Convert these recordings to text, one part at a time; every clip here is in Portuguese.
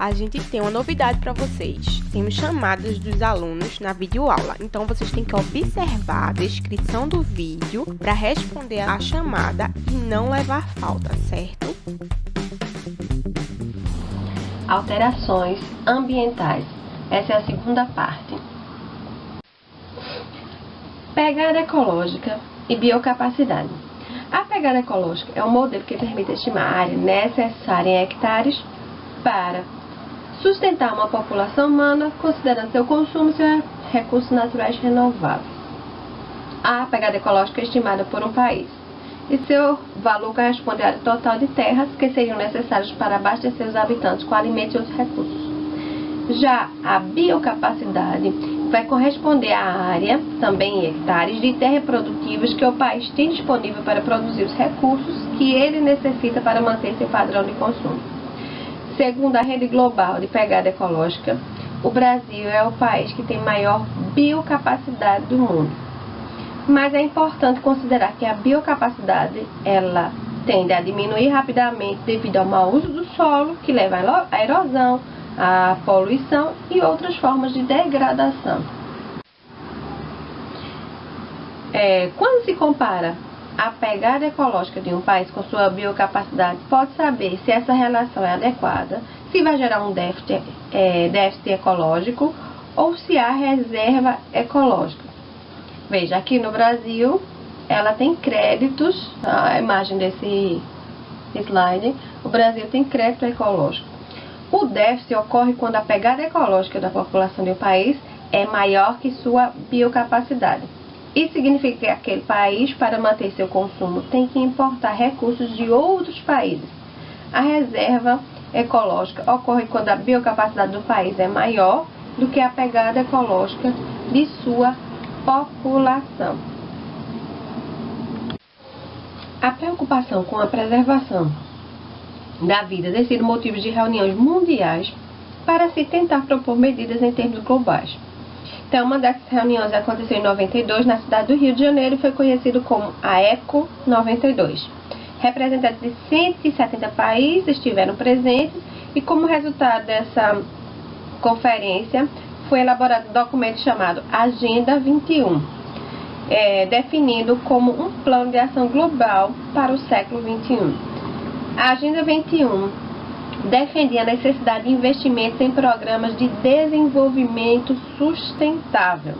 A gente tem uma novidade para vocês. Temos chamadas dos alunos na videoaula. Então, vocês têm que observar a descrição do vídeo para responder a chamada e não levar falta, certo? Alterações ambientais. Essa é a segunda parte. Pegada ecológica e biocapacidade. A pegada ecológica é um modelo que permite estimar a área necessária em hectares para sustentar uma população humana, considerando seu consumo e seus recursos naturais renováveis. A pegada ecológica é estimada por um país e seu valor corresponde à área total de terras que seriam necessárias para abastecer os habitantes com alimentos e outros recursos. Já a biocapacidade vai corresponder à área, também em hectares, de terras produtivas que o país tem disponível para produzir os recursos que ele necessita para manter seu padrão de consumo. Segundo a Rede Global de Pegada Ecológica, o Brasil é o país que tem maior biocapacidade do mundo. Mas é importante considerar que a biocapacidade ela tende a diminuir rapidamente devido ao mau uso do solo, que leva à erosão, à poluição e outras formas de degradação. Quando se compara a pegada ecológica de um país com sua biocapacidade, pode saber se essa relação é adequada, se vai gerar um déficit ecológico ou se há reserva ecológica. Veja, aqui no Brasil, ela tem créditos, a imagem desse slide, o Brasil tem crédito ecológico. O déficit ocorre quando a pegada ecológica da população de um país é maior que sua biocapacidade. Isso significa que aquele país, para manter seu consumo, tem que importar recursos de outros países. A reserva ecológica ocorre quando a biocapacidade do país é maior do que a pegada ecológica de sua população. A preocupação com a preservação da vida tem sido motivo de reuniões mundiais para se tentar propor medidas em termos globais. Então, uma dessas reuniões aconteceu em 92 na cidade do Rio de Janeiro e foi conhecido como a ECO 92. Representantes de 170 países estiveram presentes e, como resultado dessa conferência, foi elaborado um documento chamado Agenda 21, definido como um plano de ação global para o século 21. A Agenda 21 defendia a necessidade de investimentos em programas de desenvolvimento sustentável.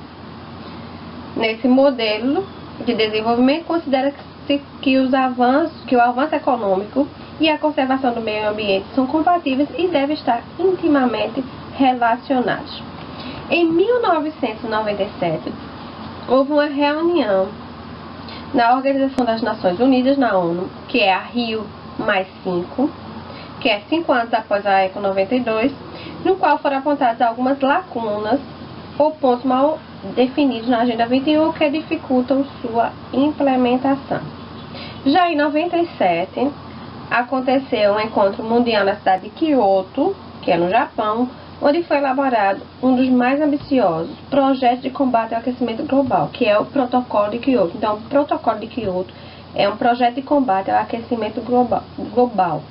Nesse modelo de desenvolvimento, considera-se que o avanço econômico e a conservação do meio ambiente são compatíveis e devem estar intimamente relacionados. Em 1997, houve uma reunião na Organização das Nações Unidas, na ONU, que é a Rio+5, que é 5 anos após a ECO 92, no qual foram apontadas algumas lacunas ou pontos mal definidos na Agenda 21 que dificultam sua implementação. Já em 97, aconteceu um encontro mundial na cidade de Kyoto, que é no Japão, onde foi elaborado um dos mais ambiciosos projetos de combate ao aquecimento global, que é o Protocolo de Kyoto. Então, o Protocolo de Kyoto é um projeto de combate ao aquecimento global.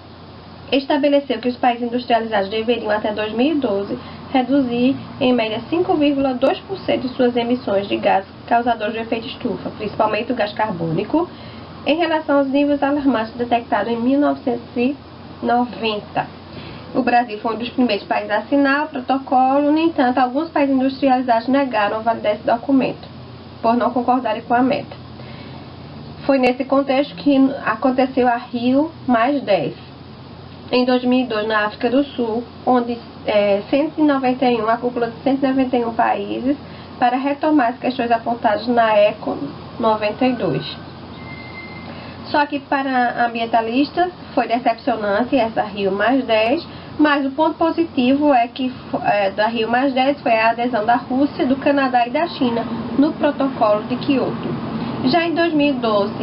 Estabeleceu que os países industrializados deveriam, até 2012, reduzir em média 5,2% de suas emissões de gases causadores de efeito estufa, principalmente o gás carbônico, em relação aos níveis alarmantes detectados em 1990. O Brasil foi um dos primeiros países a assinar o protocolo, no entanto, alguns países industrializados negaram a validez desse documento, por não concordarem com a meta. Foi nesse contexto que aconteceu a Rio+10. Em 2002, na África do Sul, onde a cúpula de 191 países, para retomar as questões apontadas na ECO 92. Só que para ambientalistas foi decepcionante essa Rio+10, mas o ponto positivo é que da Rio+10 foi a adesão da Rússia, do Canadá e da China no protocolo de Kyoto. Já em 2012,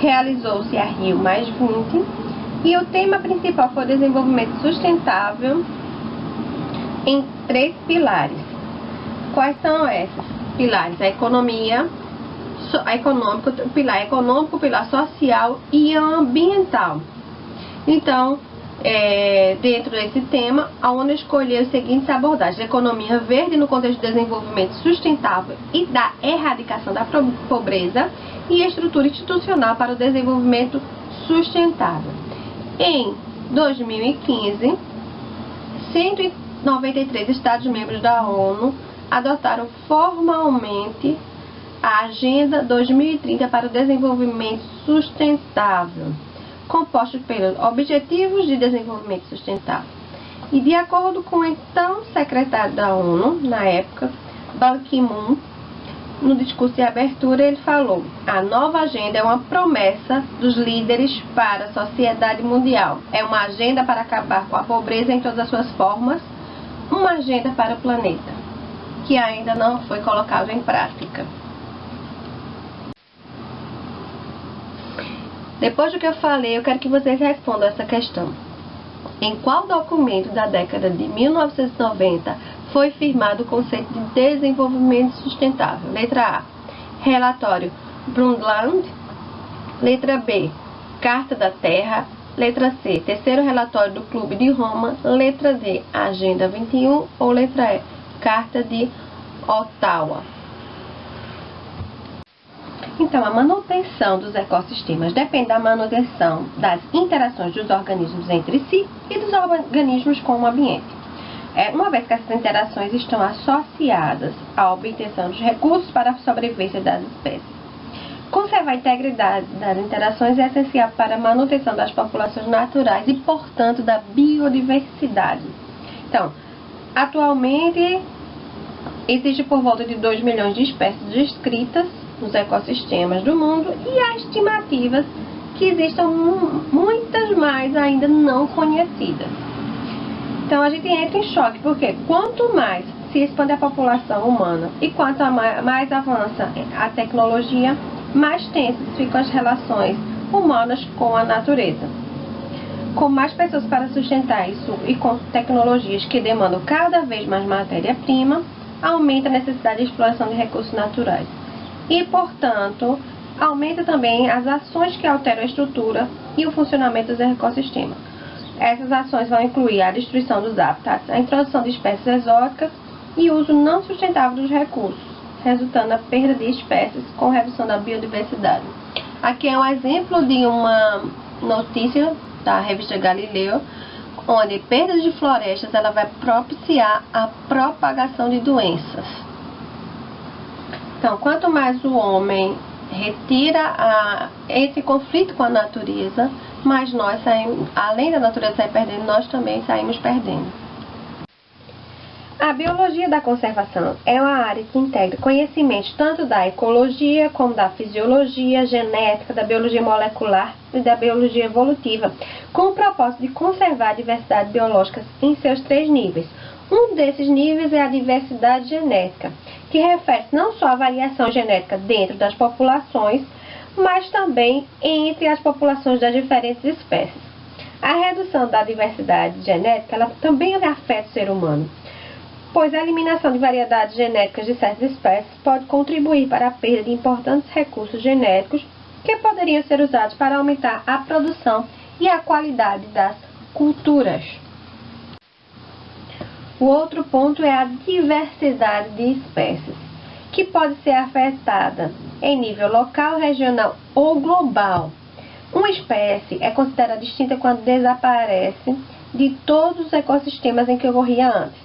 realizou-se a Rio+20, e o tema principal foi o desenvolvimento sustentável em 3 pilares. Quais são esses? pilares: a economia, o pilar econômico, o pilar social e ambiental. Então, dentro desse tema, a ONU escolheu as seguintes abordagens: a economia verde no contexto do desenvolvimento sustentável e da erradicação da pobreza, e a estrutura institucional para o desenvolvimento sustentável. Em 2015, 193 Estados-membros da ONU adotaram formalmente a Agenda 2030 para o Desenvolvimento Sustentável, composto pelos Objetivos de Desenvolvimento Sustentável. E de acordo com o então secretário da ONU, na época, Ban Ki-moon, no discurso de abertura, ele falou: a nova agenda é uma promessa dos líderes para a sociedade mundial. É uma agenda para acabar com a pobreza em todas as suas formas, uma agenda para o planeta, que ainda não foi colocado em prática. Depois do que eu falei, eu quero que vocês respondam essa questão. Em qual documento da década de 1990 foi firmado o conceito de desenvolvimento sustentável? Letra A, relatório Brundtland. Letra B, Carta da Terra. Letra C, terceiro relatório do Clube de Roma. Letra D, Agenda 21. Ou letra E, Carta de Ottawa. Então, a manutenção dos ecossistemas depende da manutenção das interações dos organismos entre si e dos organismos com o ambiente. Uma vez que essas interações estão associadas à obtenção dos recursos para a sobrevivência das espécies. Conservar a integridade das interações é essencial para a manutenção das populações naturais e, portanto, da biodiversidade. Então, atualmente, existe por volta de 2 milhões de espécies descritas nos ecossistemas do mundo, e há estimativas que existam muitas mais ainda não conhecidas. Então a gente entra em choque, porque quanto mais se expande a população humana e quanto mais avança a tecnologia, mais tensas ficam as relações humanas com a natureza. Com mais pessoas para sustentar isso e com tecnologias que demandam cada vez mais matéria-prima, aumenta a necessidade de exploração de recursos naturais. E, portanto, aumenta também as ações que alteram a estrutura e o funcionamento dos ecossistemas. Essas ações vão incluir a destruição dos habitats, a introdução de espécies exóticas e o uso não sustentável dos recursos, resultando na perda de espécies com redução da biodiversidade. Aqui é um exemplo de uma notícia da revista Galileu, onde perda de florestas ela vai propiciar a propagação de doenças. Então, quanto mais o homem retira esse conflito com a natureza, mais nós saímos, além da natureza sair perdendo, nós também saímos perdendo. A biologia da conservação é uma área que integra conhecimentos tanto da ecologia como da fisiologia, genética, da biologia molecular e da biologia evolutiva, com o propósito de conservar a diversidade biológica em seus 3 níveis. Um desses níveis é a diversidade genética, que refere-se não só à variação genética dentro das populações, mas também entre as populações das diferentes espécies. A redução da diversidade genética ela também afeta o ser humano, pois a eliminação de variedades genéticas de certas espécies pode contribuir para a perda de importantes recursos genéticos que poderiam ser usados para aumentar a produção e a qualidade das culturas. O outro ponto é a diversidade de espécies, que pode ser afetada em nível local, regional ou global. Uma espécie é considerada extinta quando desaparece de todos os ecossistemas em que ocorria antes,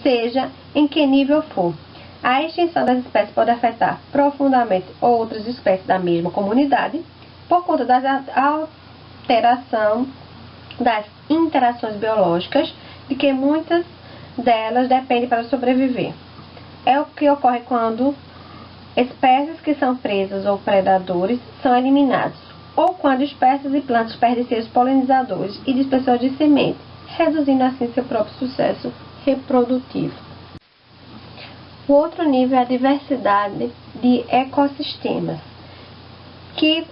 seja em que nível for. A extinção das espécies pode afetar profundamente outras espécies da mesma comunidade por conta da alteração das interações biológicas, de que muitas delas dependem para sobreviver. É o que ocorre quando espécies que são presas ou predadores são eliminados, ou quando espécies e plantas perdem seus polinizadores e dispersores de semente, reduzindo assim seu próprio sucesso reprodutivo. O outro nível é a diversidade de ecossistemas, que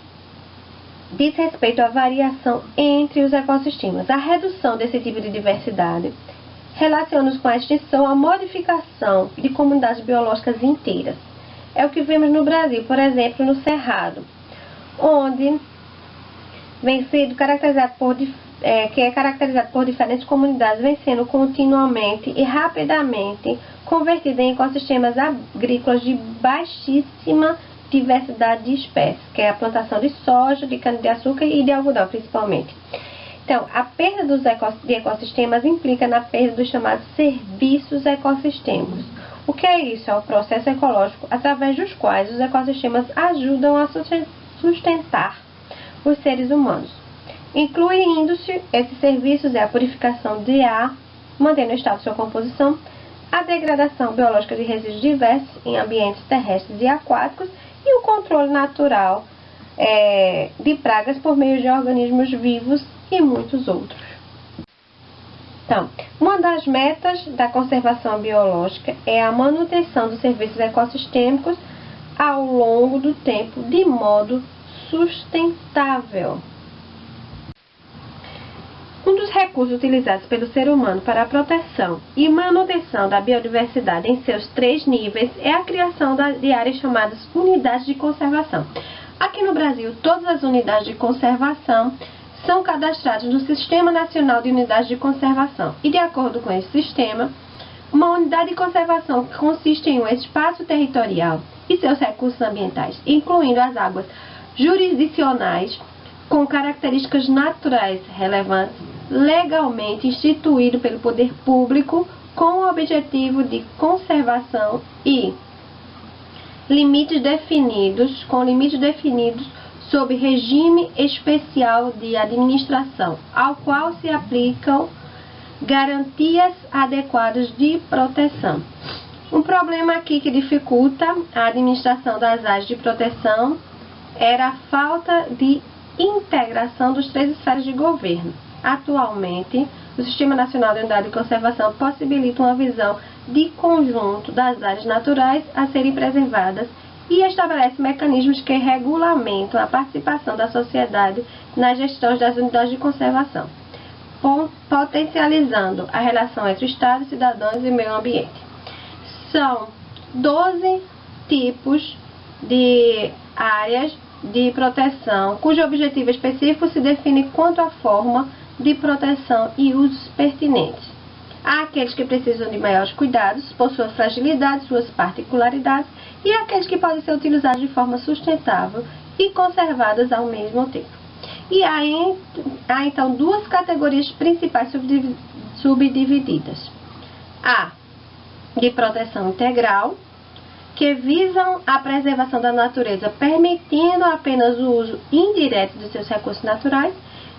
diz respeito à variação entre os ecossistemas. A redução desse tipo de diversidade relaciona-se com a extinção, a modificação de comunidades biológicas inteiras. É o que vemos no Brasil, por exemplo, no Cerrado, onde vem sendo caracterizado por diferentes comunidades, vem sendo continuamente e rapidamente convertida em ecossistemas agrícolas de baixíssima diversidade de espécies, que é a plantação de soja, de cana-de-açúcar e de algodão, principalmente. Então, a perda de ecossistemas implica na perda dos chamados serviços ecossistêmicos. O que é isso? É o processo ecológico através dos quais os ecossistemas ajudam a sustentar os seres humanos. Incluindo-se esses serviços a purificação de ar, mantendo o estado de sua composição, a degradação biológica de resíduos diversos em ambientes terrestres e aquáticos e o controle natural de pragas por meio de organismos vivos e muitos outros. Então, uma das metas da conservação biológica é a manutenção dos serviços ecossistêmicos ao longo do tempo de modo sustentável. Um dos recursos utilizados pelo ser humano para a proteção e manutenção da biodiversidade em seus 3 níveis é a criação de áreas chamadas unidades de conservação. Aqui no Brasil, todas as unidades de conservação são cadastradas no Sistema Nacional de Unidades de Conservação. E, de acordo com esse sistema, uma unidade de conservação consiste em um espaço territorial e seus recursos ambientais, incluindo as águas jurisdicionais, com características naturais relevantes, legalmente instituído pelo poder público, com o objetivo de conservação e limites definidos sob regime especial de administração, ao qual se aplicam garantias adequadas de proteção. Um problema aqui que dificulta a administração das áreas de proteção era a falta de integração dos 3 esferas de governo. Atualmente, o Sistema Nacional de Unidade de Conservação possibilita uma visão de conjunto das áreas naturais a serem preservadas e estabelece mecanismos que regulamentam a participação da sociedade nas gestões das unidades de conservação, potencializando a relação entre Estado, cidadãos e meio ambiente. São 12 tipos de áreas de proteção, cujo objetivo específico se define quanto à forma de proteção e usos pertinentes. Há aqueles que precisam de maiores cuidados por suas fragilidades, suas particularidades, e aqueles que podem ser utilizados de forma sustentável e conservadas ao mesmo tempo. E há então 2 categorias principais subdivididas. A de proteção integral, que visam a preservação da natureza, permitindo apenas o uso indireto de seus recursos naturais,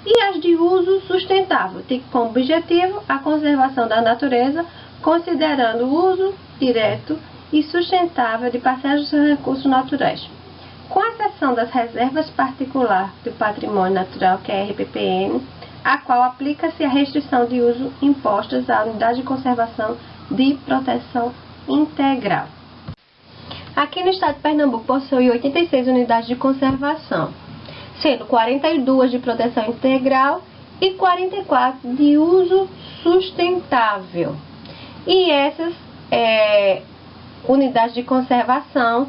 e as de uso sustentável, tem como objetivo a conservação da natureza, considerando o uso direto e sustentável de parcelas dos seus recursos naturais. Com exceção das reservas particulares do patrimônio natural, que é a RPPN, a qual aplica-se a restrição de uso impostas à unidade de conservação de proteção integral. Aqui no estado de Pernambuco possui 86 unidades de conservação, sendo 42 de proteção integral e 44 de uso sustentável. E essas unidades de conservação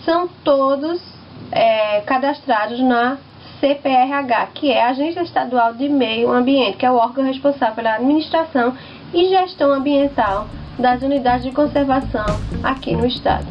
são todos cadastrados na CPRH, que é a Agência Estadual de Meio Ambiente, que é o órgão responsável pela administração e gestão ambiental das unidades de conservação aqui no estado.